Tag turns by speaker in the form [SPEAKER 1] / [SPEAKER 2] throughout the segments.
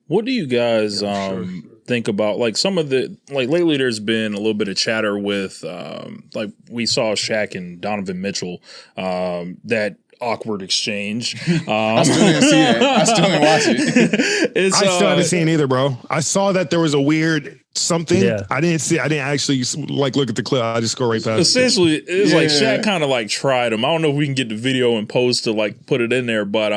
[SPEAKER 1] What do you guys think about like some of the like lately? There's been a little bit of chatter with like we saw Shaq and Donovan Mitchell that awkward exchange.
[SPEAKER 2] I still didn't see it. I still didn't watch it.
[SPEAKER 3] I still haven't seen either, bro. I saw that there was a weird something. Yeah. I didn't actually like look at the clip. I just go right past.
[SPEAKER 1] Essentially, it's like Shaq kind of like tried him. I don't know if we can get the video and post to like put it in there, but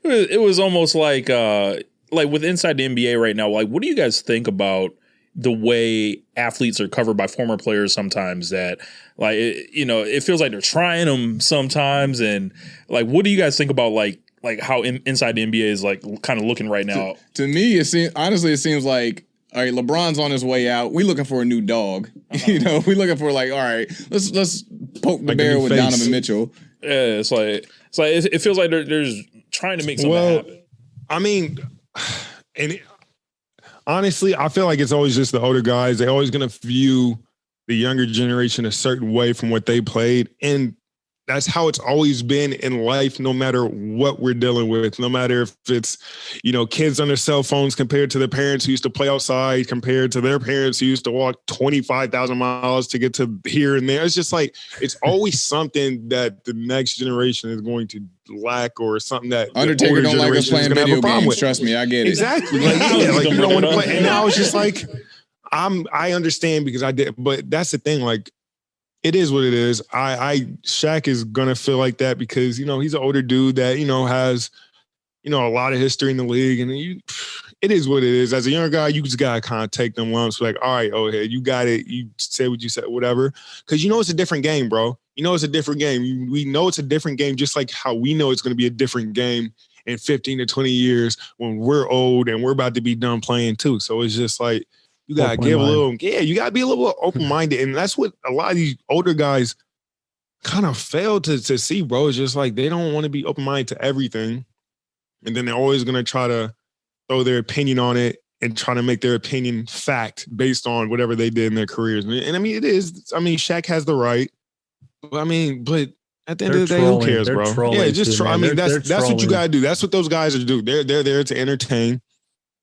[SPEAKER 1] it was almost like with Inside the NBA right now. Like, what do you guys think about the way athletes are covered by former players sometimes? That like it feels like they're trying them sometimes, and like, what do you guys think about like how Inside the NBA is like kind of looking right now?
[SPEAKER 2] To me, it seems like, all right, LeBron's on his way out. We looking for a new dog. We looking for like, all right, let's poke the bear with Donovan Mitchell.
[SPEAKER 1] Yeah, it's like it feels like there's trying to make something happen.
[SPEAKER 3] I mean, honestly, I feel like it's always just the older guys. They're always going to view the younger generation a certain way from what they played. And that's how it's always been in life, no matter what we're dealing with, no matter if it's, kids on their cell phones compared to their parents who used to play outside, compared to their parents who used to walk 25,000 miles to get to here and there. It's just like, it's always something that the next generation is going to lack, or something that
[SPEAKER 2] Undertaker don't like us playing video games. Trust me, I get it.
[SPEAKER 3] Exactly. Like you don't want to play. And now it's just like, I understand because I did, but that's the thing. Like, it is what it is. Shaq is gonna feel like that because he's an older dude that has a lot of history in the league, and it is what it is. As a younger guy, you just gotta kind of take them lumps. Like, all right, hey, you got it. You say what you said, whatever. Because it's a different game, bro. It's a different game. We know it's a different game, just like how we know it's gonna be a different game in 15 to 20 years when we're old and we're about to be done playing too. So it's just like, you gotta give a little, you gotta be a little open-minded. And that's what a lot of these older guys kind of fail to see, bro. It's just like they don't want to be open-minded to everything. And then they're always gonna try to throw their opinion on it and try to make their opinion fact based on whatever they did in their careers. And I mean, it is, Shaq has the right. But at the end of the day, who cares, bro? Yeah, just try. That's what you gotta do. That's what those guys are do. They're there to entertain.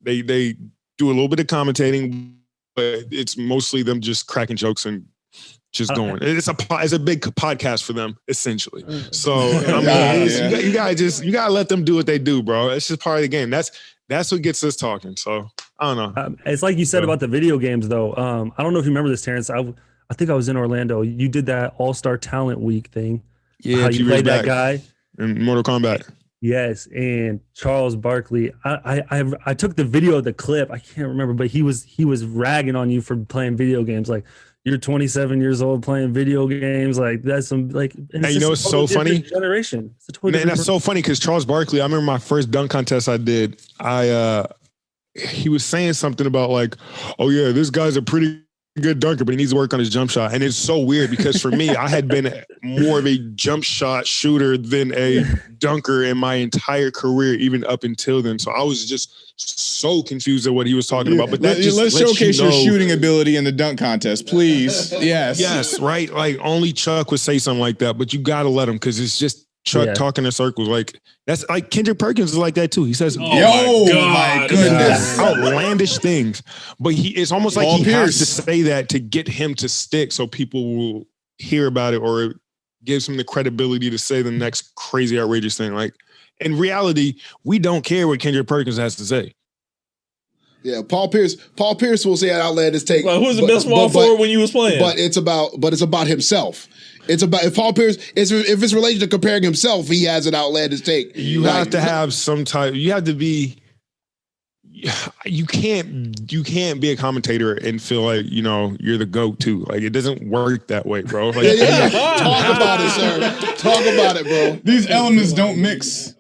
[SPEAKER 3] They do a little bit of commentating, but it's mostly them just cracking jokes and just going. It's a big podcast for them, essentially. So you gotta let them do what they do, bro. It's just part of the game. That's what gets us talking. So I don't know.
[SPEAKER 4] It's like you said about the video games, though. I don't know if you remember this, Terrence. I think I was in Orlando. You did that All-Star Talent Week thing. Yeah, how you played that guy
[SPEAKER 3] in Mortal Kombat.
[SPEAKER 4] Yes, and Charles Barkley. I took the video of the clip. I can't remember, but he was ragging on you for playing video games. Like, you're 27 years old playing video games. Like, that's some like.
[SPEAKER 3] And it's so funny.
[SPEAKER 4] Generation.
[SPEAKER 3] And that's so funny because Charles Barkley. I remember my first dunk contest I did. He was saying something about like, oh yeah, this guy's a pretty good dunker, but he needs to work on his jump shot. And it's so weird because for me, I had been more of a jump shot shooter than a dunker in my entire career, even up until then. So I was just so confused at what he was talking about. But
[SPEAKER 2] let's showcase your shooting ability in the dunk contest, please.
[SPEAKER 3] Yes, right. Like only Chuck would say something like that, but you got to let him because it's just Chuck talking in circles. Like that's like Kendrick Perkins is like that too. He says,
[SPEAKER 2] my goodness,
[SPEAKER 3] outlandish things. But it's almost like he has to say that to get him to stick, so people will hear about it or gives him the credibility to say the next crazy, outrageous thing. Like in reality, we don't care what Kendrick Perkins has to say.
[SPEAKER 5] Yeah, Paul Pierce will say an outlandish take.
[SPEAKER 1] Well, who's the best small forward when you was playing?
[SPEAKER 5] But it's about himself. It's about if Paul Pierce if it's related to comparing himself, he has an outlandish take.
[SPEAKER 3] You have to have some type. You have to be. You can't be a commentator and feel like you're the GOAT too. Like it doesn't work that way, bro. Like,
[SPEAKER 5] Talk about it, sir. Talk about it, bro.
[SPEAKER 2] These elements don't mix.